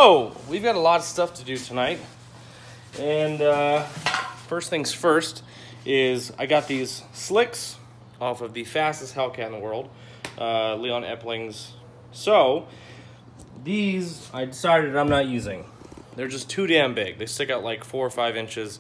Oh, we've got a lot of stuff to do tonight. And first things first is I got these slicks off of the fastest Hellcat in the world, Leon Epling's. So these I decided I'm not using. They're just too damn big. They stick out like 4 or 5 inches.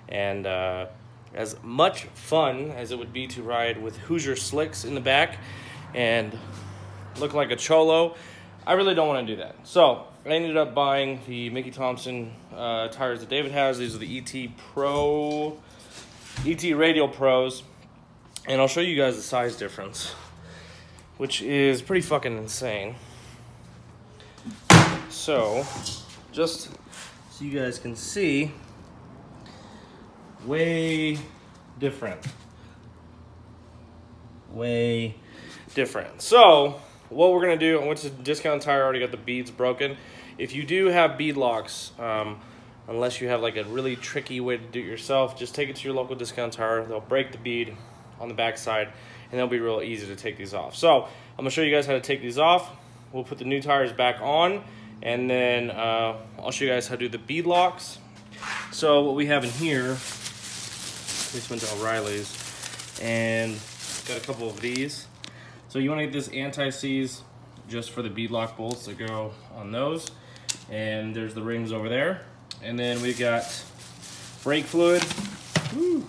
And as much fun as it would be to ride with Hoosier slicks in the back and look like a cholo, I really don't want to do that. So I ended up buying the Mickey Thompson tires that David has. These are the ET Radial Pros. And I'll show you guys the size difference, which is pretty fucking insane. So, just so you guys can see, way different. Way different. So, what we're going to do, I went to Discount Tire, already got the beads broken. If you do have bead locks, unless you have like a really tricky way to do it yourself, just take it to your local Discount Tire. They'll break the bead on the back side, and they'll be real easy to take these off. So I'm going to show you guys how to take these off. We'll put the new tires back on, and then I'll show you guys how to do the bead locks. So what we have in here, this went to O'Reilly's, and got a couple of these. So you want to get this anti-seize just for the bead lock bolts that go on those. And there's the rings over there. And then we've got brake fluid. Woo.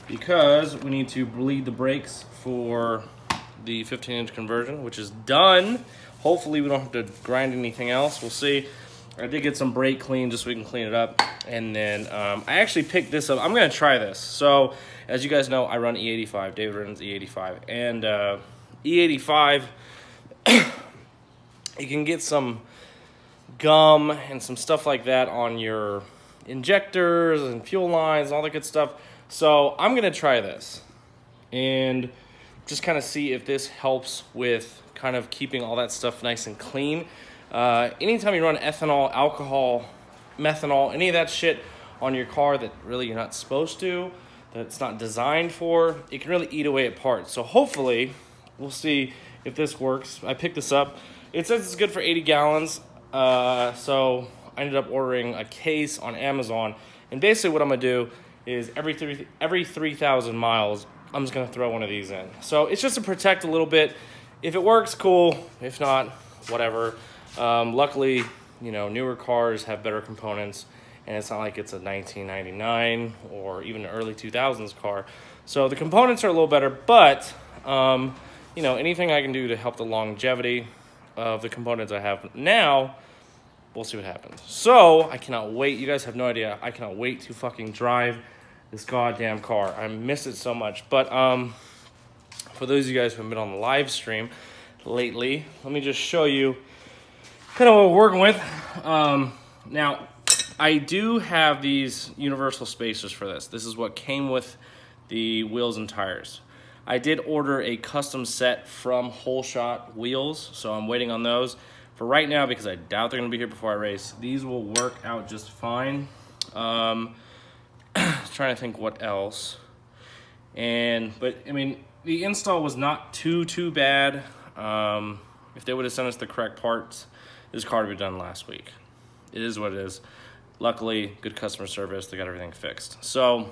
Because we need to bleed the brakes for the 15-inch conversion, which is done. Hopefully we don't have to grind anything else. We'll see. I did get some brake clean just so we can clean it up. And then I actually picked this up. I'm going to try this. So as you guys know, I run E85. David runs E85. And E85, you can get some gum and some stuff like that on your injectors and fuel lines, all that good stuff. So I'm going to try this and just kind of see if this helps with kind of keeping all that stuff nice and clean. Anytime you run ethanol, alcohol, methanol, any of that shit on your car that really you're not supposed to, that it's not designed for, it can really eat away at parts. So hopefully we'll see if this works. I picked this up. It says it's good for 80 gallons. So I ended up ordering a case on Amazon. And basically what I'm going to do is every 3,000 miles, I'm just going to throw one of these in. So it's just to protect a little bit. If it works, cool. If not, whatever. Luckily, you know, newer cars have better components. And it's not like it's a 1999 or even an early 2000s car. So the components are a little better, but you know, anything I can do to help the longevity of the components I have now, we'll see what happens. So I cannot wait. You guys have no idea. I cannot wait to fucking drive this goddamn car. I miss it so much. But for those of you guys who have been on the live stream lately, let me just show you kind of what we're working with. Now, I do have these universal spacers for this. This is what came with the wheels and tires. I did order a custom set from Whole Shot Wheels, so I'm waiting on those. For right now, because I doubt they're going to be here before I race, these will work out just fine. Trying to think what else. But I mean, the install was not too bad. If they would have sent us the correct parts, this car would be done last week. It is what it is. Luckily, good customer service. They got everything fixed. So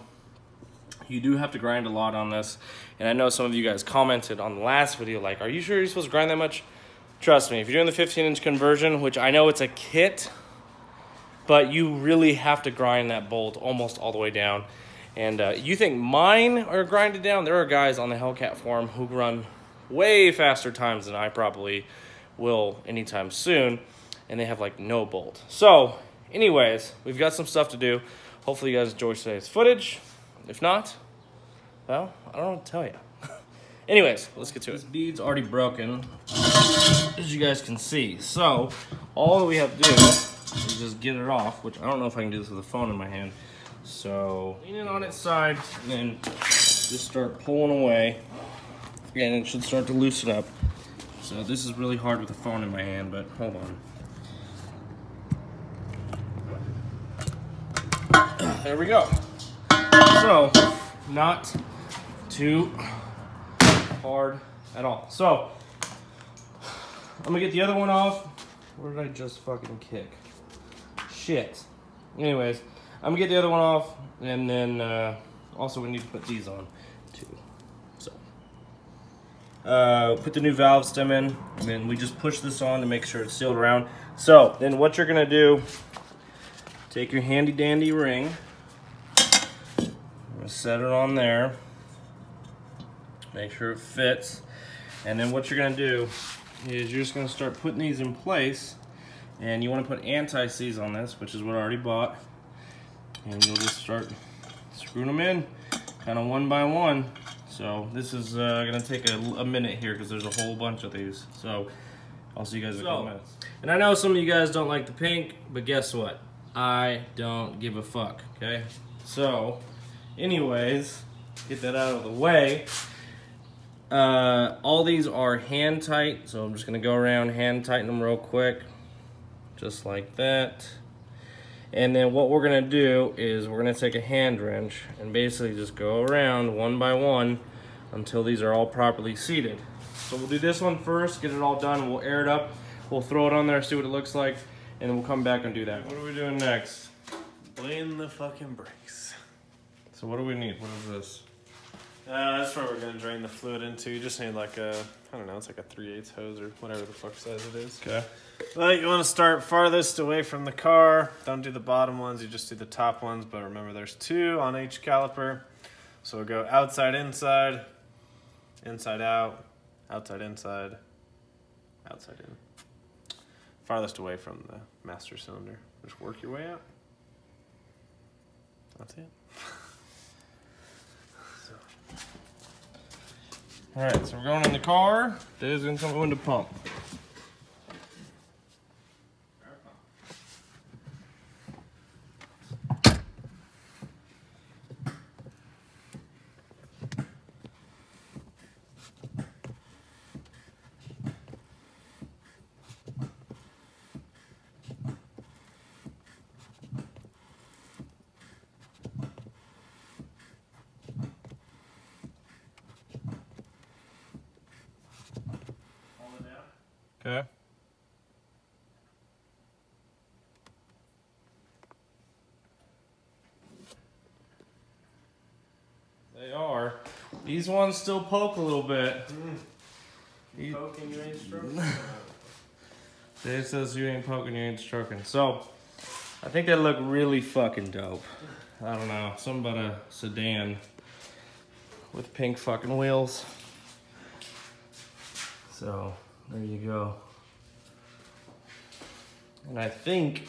you do have to grind a lot on this. And I know some of you guys commented on the last video, like, are you sure you're supposed to grind that much? Trust me, if you're doing the 15-inch conversion, which I know it's a kit, but you really have to grind that bolt almost all the way down. And you think mine are grinded down? There are guys on the Hellcat forum who run way faster times than I probably will anytime soon. And they have like no bolt. So anyways, we've got some stuff to do. Hopefully you guys enjoy today's footage. If not, well, I don't know what to tell you. Anyways, let's get to it. This bead's already broken, as you guys can see. So all that we have to do is just get it off, which I don't know if I can do this with a phone in my hand. So lean it on its side and then just start pulling away. And it should start to loosen up. So this is really hard with a phone in my hand, but hold on. There we go. So, not too hard at all. So, I'm gonna get the other one off. Where did I just fucking kick? Shit. Anyways, I'm gonna get the other one off, and then also we need to put these on too. So, put the new valve stem in, and then we just push this on to make sure it's sealed around. So then what you're gonna do, take your handy dandy ring, I'm gonna set it on there, make sure it fits, and then what you're gonna do is you're just gonna start putting these in place, and you wanna put anti-seize on this, which is what I already bought, and you'll just start screwing them in, kind of one by one. So this is gonna take a minute here because there's a whole bunch of these. So I'll see you guys in a couple minutes. And I know some of you guys don't like the pink, but guess what? I don't give a fuck, okay? So, anyways, get that out of the way. All these are hand tight, so I'm just gonna go around, hand tighten them real quick, just like that. And then what we're gonna do is we're gonna take a hand wrench and basically just go around one by one until these are all properly seated. So we'll do this one first, get it all done, we'll air it up, we'll throw it on there, see what it looks like, and then we'll come back and do that. What are we doing next? Blame the fucking brakes. So what do we need? What is this? That's where we're gonna drain the fluid into. You just need like a, I don't know, it's like a 3/8 hose or whatever the fuck size it is. Okay. But you want to start farthest away from the car. Don't do the bottom ones, you just do the top ones. But remember, there's 2 on each caliper. So we'll go outside, inside, inside out, outside, inside, outside in. Farthest away from the master cylinder. Just work your way out. That's it. Alright, so we're going in the car. Dave's gonna come in the pump. Okay. They are. These ones still poke a little bit. You poking, you ain't stroking. Dave says you ain't poking, you ain't stroking. So, I think they look really fucking dope. I don't know, something about a sedan with pink fucking wheels. So, there you go. And I think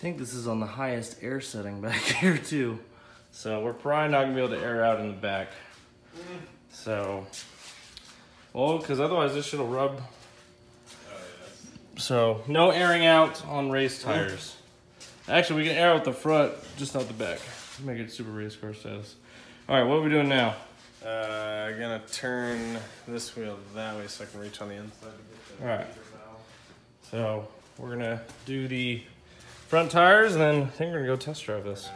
this is on the highest air setting back here too. So we're probably not gonna be able to air out in the back. So, well, because otherwise this shit'll rub. Oh, yes. So no airing out on race tires. Actually, we can air out the front, just not the back. Make it super race car status. All right, what are we doing now? I'm gonna turn this wheel that way so I can reach on the inside to get the Alright. So we're gonna do the front tires and then I think we're gonna go test drive this.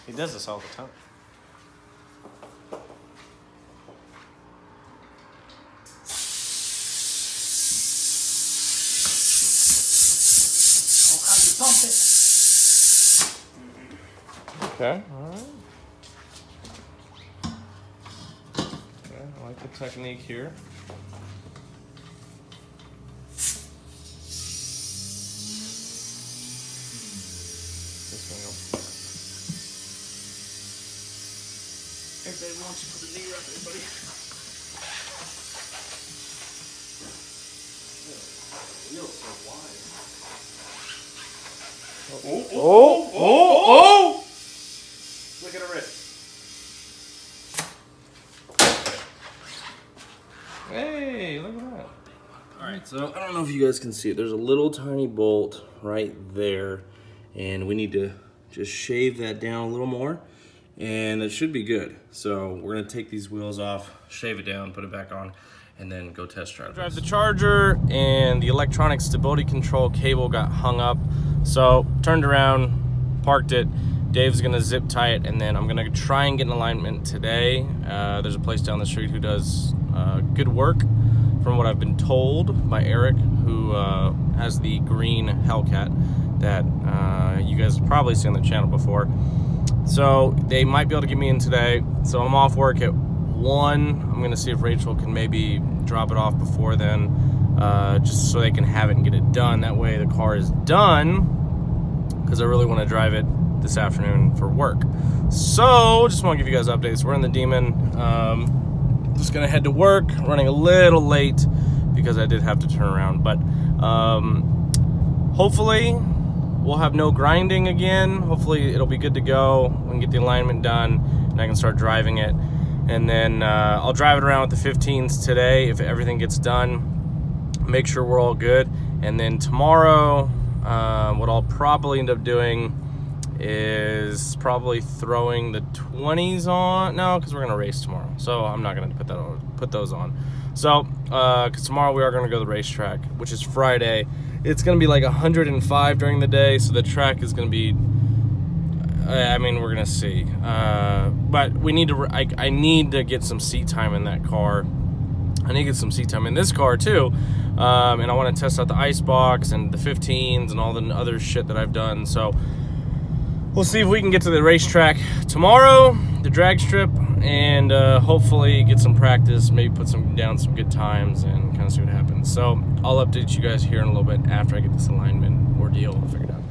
He does this all the time. Oh, how you pump it? Okay, alright. Okay, I like the technique here. This one Oh! Look at her wrist. Hey, look at that. Alright, so I don't know if you guys can see it. There's a little tiny bolt right there, and we need to just shave that down a little more, and it should be good. So we're gonna take these wheels off, shave it down, put it back on, and then go test drive. Drive the Charger, and the electronic stability control cable got hung up. So turned around, parked it. Dave's gonna zip tie it, and then I'm gonna try and get an alignment today. There's a place down the street who does good work, from what I've been told by Eric, who has the green Hellcat that you guys have probably seen on the channel before. So they might be able to get me in today. So I'm off work at 1. I'm gonna see if Rachel can maybe drop it off before then, just so they can have it and get it done. That way the car is done, because I really want to drive it this afternoon for work. So just want to give you guys updates. We're in the Demon. Just gonna head to work, running a little late because I did have to turn around, but hopefully we'll have no grinding again. Hopefully it'll be good to go. We can get the alignment done and I can start driving it. And then I'll drive it around with the 15s today if everything gets done. Make sure we're all good. And then tomorrow, what I'll probably end up doing is probably throwing the 20s on. No, because we're gonna race tomorrow, so I'm not gonna put those on. So because tomorrow we are gonna go to the racetrack, which is Friday. It's gonna be like 105 during the day, so the track is gonna be, I mean, we're gonna see, but we need to, I need to get some seat time in that car. I need to get some seat time in this car too, and I want to test out the ice box and the 15s and all the other shit that I've done. So we'll see if we can get to the racetrack tomorrow, the drag strip, and hopefully get some practice, maybe put down some good times and kind of see what happens. So I'll update you guys here in a little bit after I get this alignment ordeal figured out.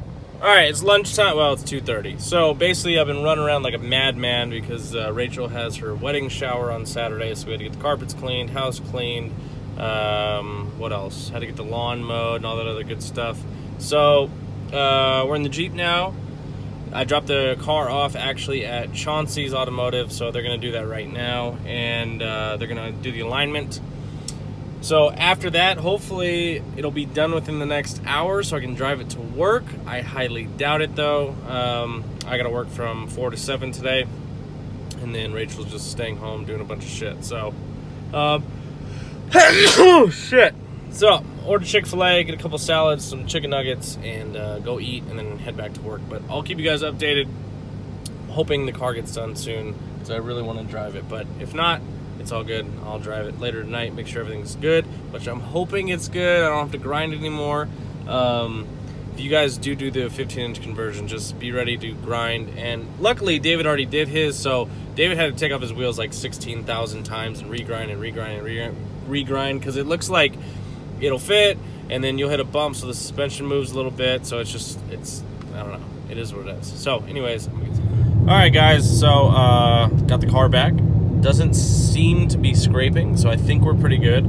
All right, it's lunchtime. Well, it's 2:30. So basically I've been running around like a madman because Rachel has her wedding shower on Saturday, so we had to get the carpets cleaned, house cleaned, what else? Had to get the lawn mowed and all that other good stuff. So we're in the Jeep now. I dropped the car off actually at Chauncey's Automotive, so they're gonna do that right now, and they're gonna do the alignment. So after that, hopefully it'll be done within the next hour so I can drive it to work. I highly doubt it though. I gotta work from 4 to 7 today, and then Rachel's just staying home doing a bunch of shit. So, oh shit. So, order Chick-fil-A, get a couple salads, some chicken nuggets, and go eat, and then head back to work. But I'll keep you guys updated, hoping the car gets done soon, because I really want to drive it. But if not, it's all good. I'll drive it later tonight, make sure everything's good, which I'm hoping it's good. I don't have to grind it anymore. If you guys do the 15-inch conversion, just be ready to grind. And luckily, David already did his, so David had to take off his wheels like 16,000 times and regrind and regrind and regrind, because it looks like it'll fit, and then you'll hit a bump so the suspension moves a little bit, so it's I don't know, it is what it is. So anyways, all right guys, so got the car back. Doesn't seem to be scraping, so I think we're pretty good.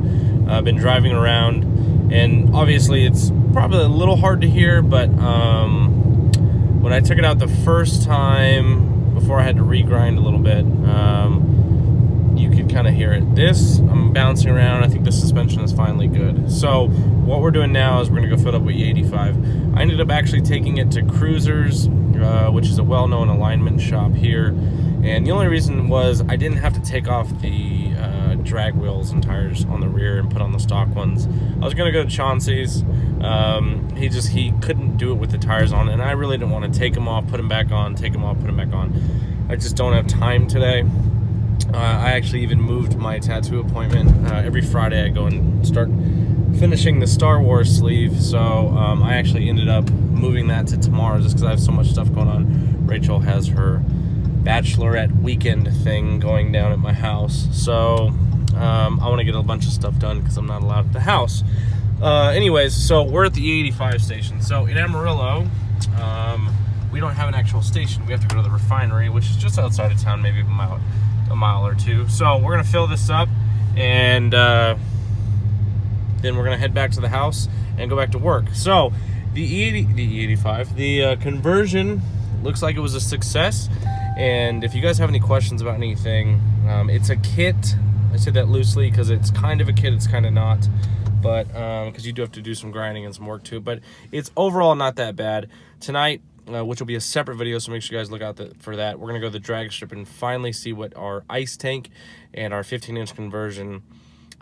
I've been driving around, and obviously it's probably a little hard to hear, but when I took it out the first time, before I had to regrind a little bit, you could kind of hear it. I'm bouncing around. I think the suspension is finally good. So what we're doing now is we're gonna go fill up with E85. I ended up actually taking it to Cruisers, which is a well-known alignment shop here. And the only reason was I didn't have to take off the drag wheels and tires on the rear and put on the stock ones. I was gonna go to Chauncey's. He couldn't do it with the tires on, and I really didn't want to take them off, put them back on, take them off, put them back on. I just don't have time today. I actually even moved my tattoo appointment. Every Friday I go and start finishing the Star Wars sleeve, so I actually ended up moving that to tomorrow just because I have so much stuff going on. Rachel has her bachelorette weekend thing going down at my house, so I want to get a bunch of stuff done because I'm not allowed at the house. Anyways, so we're at the E85 station. So in Amarillo, we don't have an actual station. We have to go to the refinery, which is just outside of town, maybe a a mile or two. So we're gonna fill this up, and then we're gonna head back to the house and go back to work. So the E85, the conversion looks like it was a success. And if you guys have any questions about anything, it's a kit. I say that loosely because it's kind of a kit, it's kind of not. But because you do have to do some grinding and some work to it. But it's overall not that bad. Tonight, which will be a separate video, so make sure you guys look out for that. We're going to go to the drag strip and finally see what our ice tank and our 15-inch conversion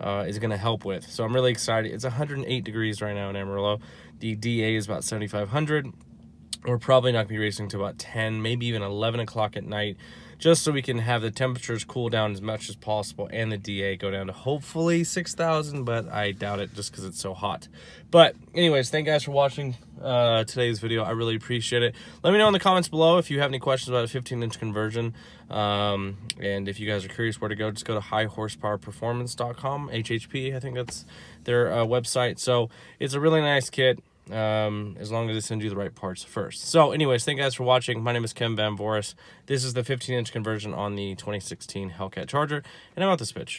is going to help with. So I'm really excited. It's 108 degrees right now in Amarillo. The DA is about 7,500. We're probably not going to be racing to about 10, maybe even 11 o'clock at night, just so we can have the temperatures cool down as much as possible and the DA go down to hopefully 6,000, but I doubt it just because it's so hot. But anyways, thank you guys for watching today's video. I really appreciate it. Let me know in the comments below if you have any questions about a 15-inch conversion. And if you guys are curious where to go, just go to highhorsepowerperformance.com, HHP, I think that's their website. So it's a really nice kit. As long as they send you the right parts first. So anyways, thank you guys for watching. My name is Voris. This is the 15-inch conversion on the 2016 Hellcat Charger, and I'm out this bitch.